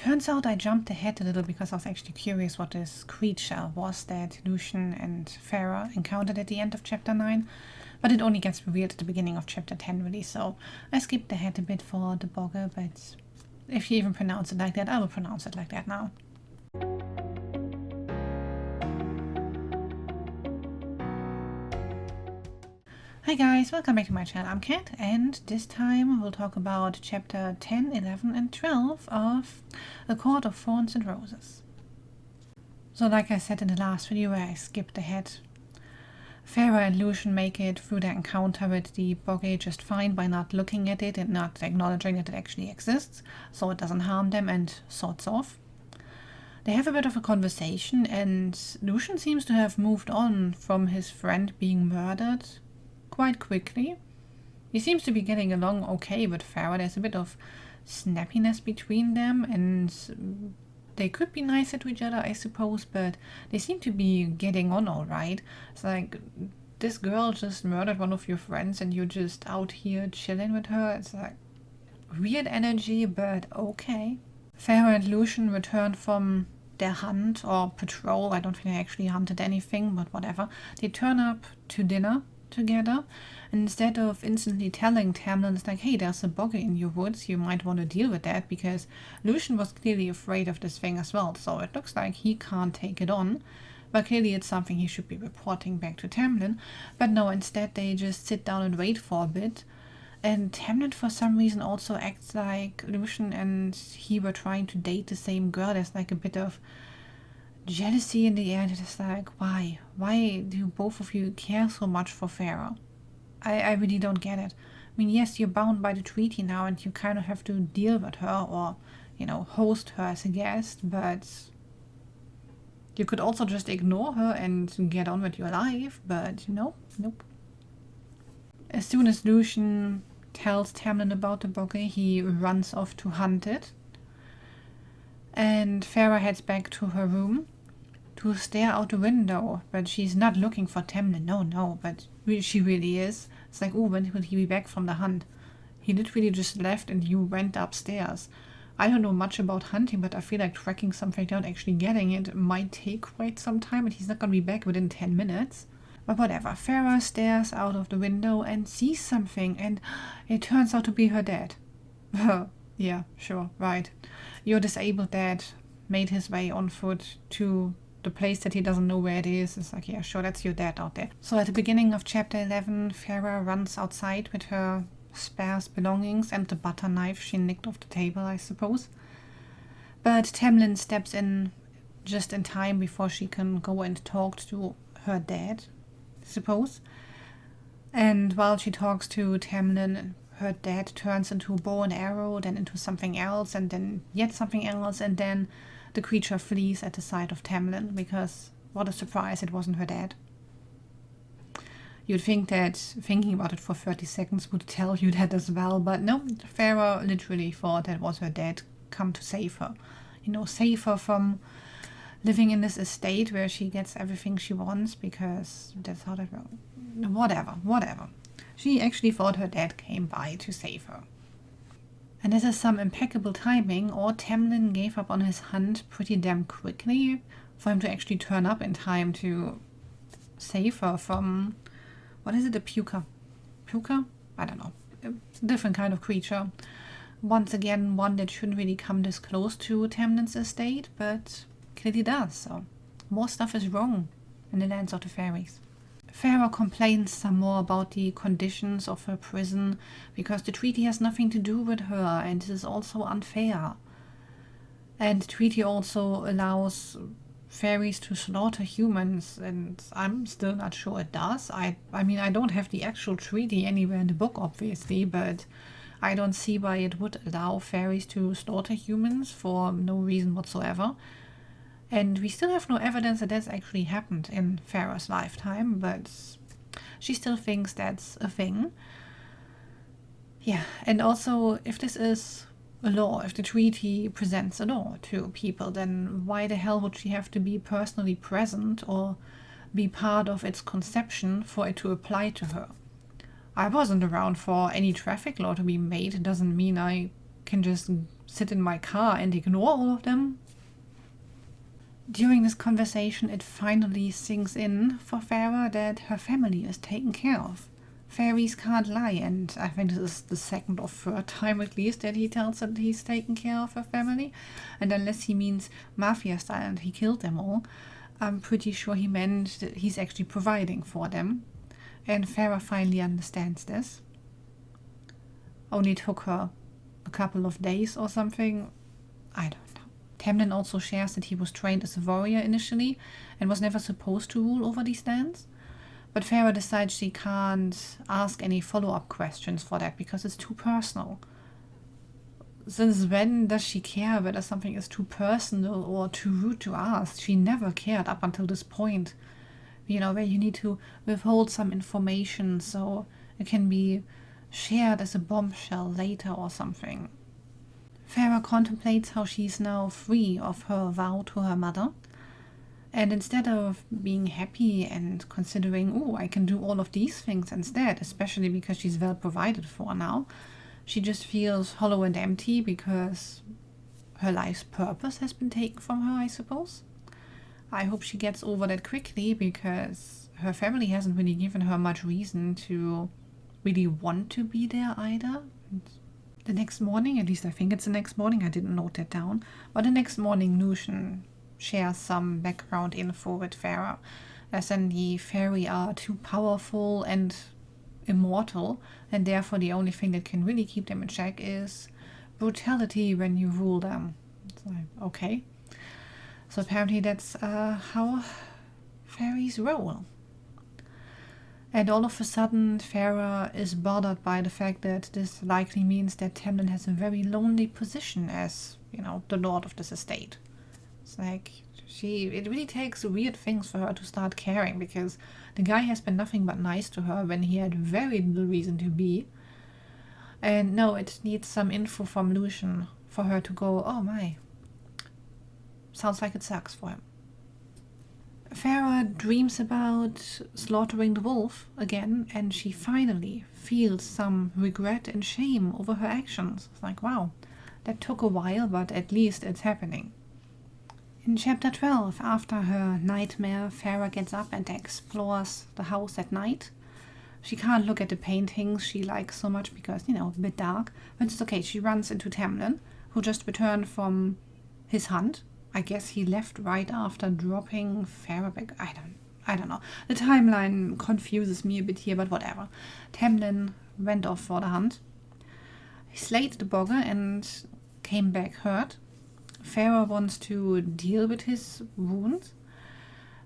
Turns out I jumped ahead a little because I was actually curious what this creature was that Lucian and Feyre encountered at the end of chapter 9, but it only gets revealed at the beginning of chapter 10 really, so I skipped ahead a bit for the bogger, but if you even pronounce it like that, I will pronounce it like that now. Hi guys, welcome back to my channel. I'm Kat, and this time we'll talk about chapter 10, 11 and 12 of A Court of Thorns and Roses. So like I said in the last video where I skipped ahead, Feyre and Lucian make it through their encounter with the bogey just fine by not looking at it and not acknowledging that it actually exists, so it doesn't harm them and sorts off. They have a bit of a conversation, and Lucian seems to have moved on from his friend being murdered quite quickly. He seems to be getting along okay with Feyre. There's a bit of snappiness between them, and they could be nicer to each other, I suppose, but they seem to be getting on alright. It's like, this girl just murdered one of your friends and you're just out here chilling with her. It's like weird energy, but okay. Feyre and Lucian return from their hunt or patrol. I don't think they actually hunted anything, but whatever. They turn up to dinner together, and instead of instantly telling Tamlin, it's like, hey, there's a bogey in your woods, you might want to deal with that, because Lucian was clearly afraid of this thing as well, so it looks like he can't take it on, but clearly it's something he should be reporting back to Tamlin. But no, instead they just sit down and wait for a bit, and Tamlin for some reason also acts like Lucian and he were trying to date the same girl. There's like a bit of jealousy in the air, and it's like, why do both of you care so much for Feyre? I really don't get it. I mean, yes, you're bound by the treaty now and you kind of have to deal with her, or, you know, host her as a guest, but you could also just ignore her and get on with your life. But nope. As soon as Lucian tells Tamlin about the bogey, he runs off to hunt it, and Feyre heads back to her room to stare out the window, but she's not looking for Tamlin, no, but she really is. It's like, oh, when will he be back from the hunt? He literally just left and you went upstairs. I don't know much about hunting, but I feel like tracking something down, actually getting it, might take quite some time, and he's not gonna be back within 10 minutes. But whatever, Feyre stares out of the window and sees something, and it turns out to be her dad. Yeah, sure, right. Your disabled dad made his way on foot to the place that he doesn't know where it is. It's like, yeah, sure, that's your dad out there. So at the beginning of chapter 11, Feyre runs outside with her sparse belongings and the butter knife she nicked off the table, I suppose. But Tamlin steps in just in time before she can go and talk to her dad, I suppose. And while she talks to Tamlin, her dad turns into a bow and arrow, then into something else, and then yet something else, and then the creature flees at the sight of Tamlin, because what a surprise, it wasn't her dad. You'd think that thinking about it for 30 seconds would tell you that as well, but no, Feyre literally thought that was her dad come to save her. You know, save her from living in this estate where she gets everything she wants, because that's how that works. Whatever. She actually thought her dad came by to save her. And this is some impeccable timing, or Tamlin gave up on his hunt pretty damn quickly for him to actually turn up in time to save her from, what is it, a puker? Puker? I don't know. A different kind of creature. Once again, one that shouldn't really come this close to Tamlin's estate, but clearly does, so more stuff is wrong in the lands of the faeries. Feyre complains some more about the conditions of her prison, because the treaty has nothing to do with her, and this is also unfair. And the treaty also allows faeries to slaughter humans, and I'm still not sure it does. I mean, I don't have the actual treaty anywhere in the book, obviously, but I don't see why it would allow faeries to slaughter humans for no reason whatsoever. And we still have no evidence that that's actually happened in Feyre's lifetime, but she still thinks that's a thing. Yeah, and also, if this is a law, if the treaty presents a law to people, then why the hell would she have to be personally present or be part of its conception for it to apply to her? I wasn't around for any traffic law to be made. It doesn't mean I can just sit in my car and ignore all of them? During this conversation, it finally sinks in for Feyre that her family is taken care of. Fairies can't lie, and I think this is the second or third time at least that he tells her that he's taken care of her family. And unless he means mafia style and he killed them all, I'm pretty sure he meant that he's actually providing for them. And Feyre finally understands this. Only took her a couple of days or something. I don't know. Tamlin also shares that he was trained as a warrior initially and was never supposed to rule over these lands. But Feyre decides she can't ask any follow-up questions for that because it's too personal. Since when does she care whether something is too personal or too rude to ask? She never cared up until this point. You know, where you need to withhold some information so it can be shared as a bombshell later or something. Feyre contemplates how she's now free of her vow to her mother. And instead of being happy and considering, oh, I can do all of these things instead, especially because she's well provided for now, she just feels hollow and empty because her life's purpose has been taken from her, I suppose. I hope she gets over that quickly because her family hasn't really given her much reason to really want to be there either. The next morning, at least I think it's the next morning, I didn't note that down, but the next morning Lucian shares some background info with Feyre, as in the faerie are too powerful and immortal, and therefore the only thing that can really keep them in check is brutality when you rule them. It's like, okay. So apparently that's how fairies roll. And all of a sudden Feyre is bothered by the fact that this likely means that Tamlin has a very lonely position as, you know, the lord of this estate. It's like, it really takes weird things for her to start caring, because the guy has been nothing but nice to her when he had very little reason to be. And no, it needs some info from Lucian for her to go, oh my, sounds like it sucks for him. Feyre dreams about slaughtering the wolf again, and she finally feels some regret and shame over her actions. It's like, wow, that took a while, but at least it's happening. In chapter 12, after her nightmare, Feyre gets up and explores the house at night. She can't look at the paintings she likes so much because, you know, a bit dark. But it's okay, she runs into Tamlin, who just returned from his hunt. I guess he left right after dropping Feyre back. I don't know. The timeline confuses me a bit here, but whatever. Tamlin went off for the hunt. He slayed the bogger and came back hurt. Feyre wants to deal with his wounds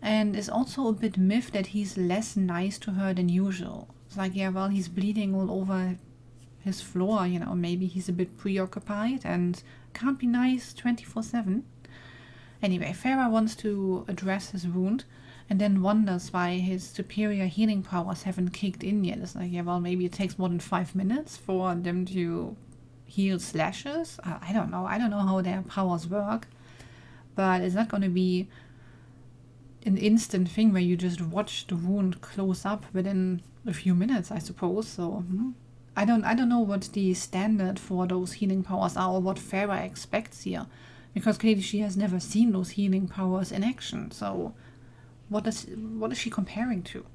and is also a bit miffed that he's less nice to her than usual. It's like, yeah, well, he's bleeding all over his floor, you know, maybe he's a bit preoccupied and can't be nice 24/7. Anyway, Feyre wants to address his wound and then wonders why his superior healing powers haven't kicked in yet. It's like, yeah, well, maybe it takes more than 5 minutes for them to heal slashes. I don't know. I don't know how their powers work, but it's not going to be an instant thing where you just watch the wound close up within a few minutes, I suppose. So I don't know what the standard for those healing powers are or what Feyre expects here, because clearly she has never seen those healing powers in action. So what is she comparing to?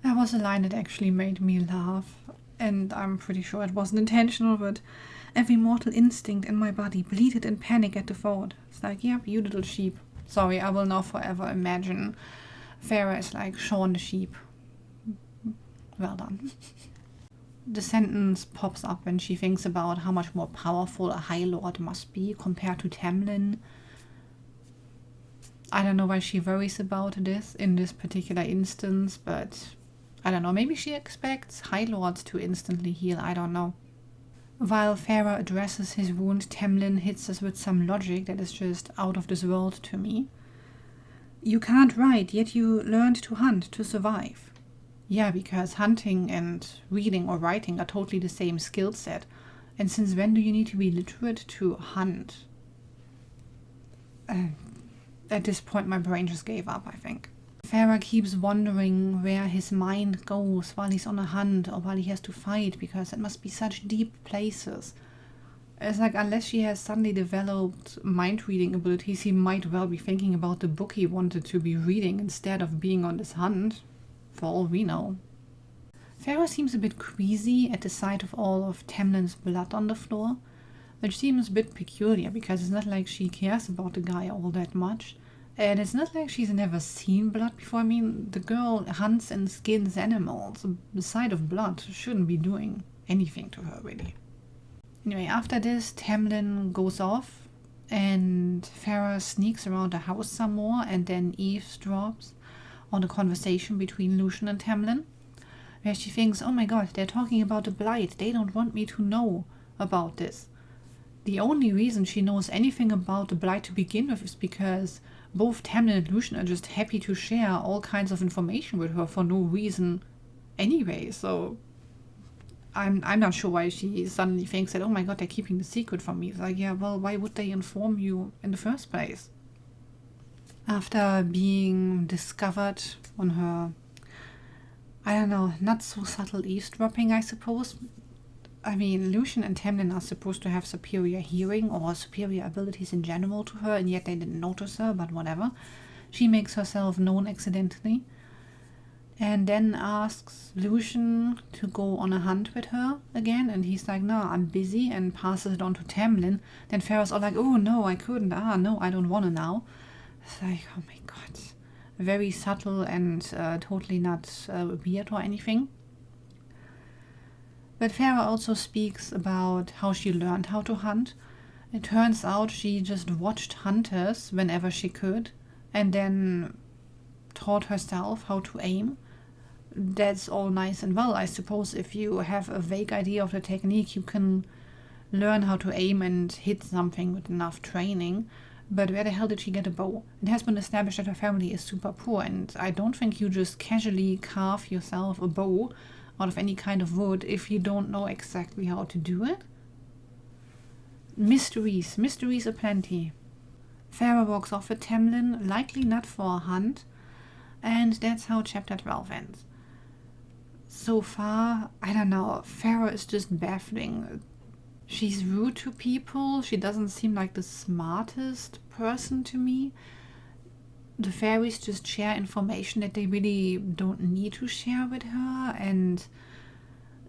There was a line that actually made me laugh, and I'm pretty sure it wasn't intentional, but every mortal instinct in my body bleated in panic at the thought. It's like, yep, you little sheep. Sorry, I will now forever imagine Feyre is like Shaun the sheep. Well done. The sentence pops up when she thinks about how much more powerful a High Lord must be compared to Tamlin. I don't know why she worries about this in this particular instance, but I don't know, maybe she expects High Lords to instantly heal, I don't know. While Feyre addresses his wound, Tamlin hits us with some logic that is just out of this world to me. You can't write, yet you learned to hunt to survive. Yeah, because hunting and reading or writing are totally the same skill set. And since when do you need to be literate to hunt? At this point my brain just gave up, I think. Feyre keeps wondering where his mind goes while he's on a hunt or while he has to fight, because it must be such deep places. It's like, unless she has suddenly developed mind-reading abilities, he might well be thinking about the book he wanted to be reading instead of being on this hunt, for all we know. Feyre seems a bit queasy at the sight of all of Tamlin's blood on the floor, which seems a bit peculiar because it's not like she cares about the guy all that much. And it's not like she's never seen blood before. I mean, the girl hunts and skins animals. The sight of blood shouldn't be doing anything to her, really. Anyway, after this, Tamlin goes off and Feyre sneaks around the house some more and then eavesdrops on the conversation between Lucien and Tamlin, where she thinks, oh my god, they're talking about the blight. They don't want me to know about this. The only reason she knows anything about the blight to begin with is because both Tamlin and Lucien are just happy to share all kinds of information with her for no reason anyway, so I'm not sure why she suddenly thinks that, oh my god, they're keeping the secret from me. It's like, yeah, well, why would they inform you in the first place? After being discovered on her, I don't know, not so subtle eavesdropping, I suppose. I mean, Lucien and Tamlin are supposed to have superior hearing or superior abilities in general to her, and yet they didn't notice her, but whatever. She makes herself known accidentally, and then asks Lucien to go on a hunt with her again, and he's like, no, I'm busy, and passes it on to Tamlin. Then Feyre's all like, oh no, I couldn't, no, I don't wanna now. It's like, oh my god. Very subtle and totally not weird or anything. But Feyre also speaks about how she learned how to hunt. It turns out she just watched hunters whenever she could, and then taught herself how to aim. That's all nice and well. I suppose if you have a vague idea of the technique, you can learn how to aim and hit something with enough training. But where the hell did she get a bow? It has been established that her family is super poor, and I don't think you just casually carve yourself a bow out of any kind of wood if you don't know exactly how to do it. Mysteries aplenty. Feyre walks off with Tamlin, likely not for a hunt, and that's how chapter 12 ends. So far, I don't know, Feyre is just baffling. She's rude to people, she doesn't seem like the smartest person to me. The fairies just share information that they really don't need to share with her, and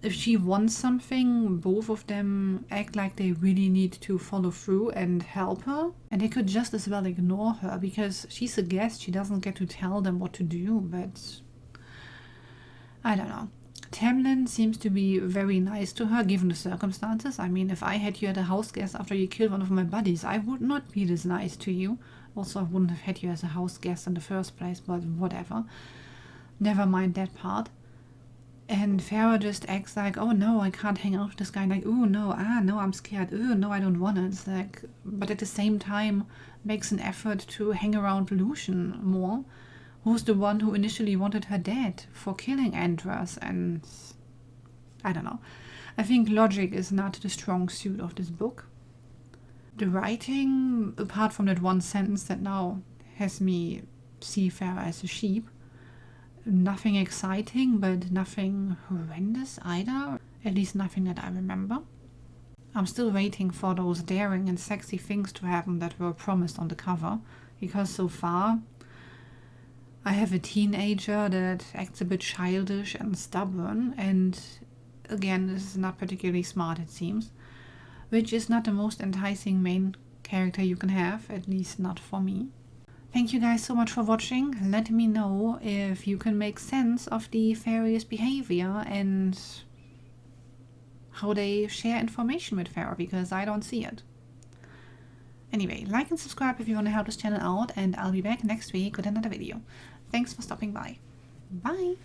if she wants something, both of them act like they really need to follow through and help her. And they could just as well ignore her, because she's a guest, she doesn't get to tell them what to do, but I don't know. Tamlin seems to be very nice to her, given the circumstances. I mean, if I had you as a house guest after you killed one of my buddies, I would not be this nice to you. Also, I wouldn't have had you as a house guest in the first place, but whatever. Never mind that part. And Feyre just acts like, oh no, I can't hang out with this guy. Like, oh no, no, I'm scared. Oh no, I don't want to. It's like, but at the same time, makes an effort to hang around Lucien more, who's the one who initially wanted her dead for killing Andras, and I don't know. I think logic is not the strong suit of this book. The writing, apart from that one sentence that now has me see Feyre as a sheep, nothing exciting, but nothing horrendous either. At least nothing that I remember. I'm still waiting for those daring and sexy things to happen that were promised on the cover, because so far I have a teenager that acts a bit childish and stubborn, and again, this is not particularly smart, it seems, which is not the most enticing main character you can have, at least not for me. Thank you guys so much for watching. Let me know if you can make sense of the faeries' behavior and how they share information with Feyre, because I don't see it. Anyway, like and subscribe if you want to help this channel out, and I'll be back next week with another video. Thanks for stopping by. Bye!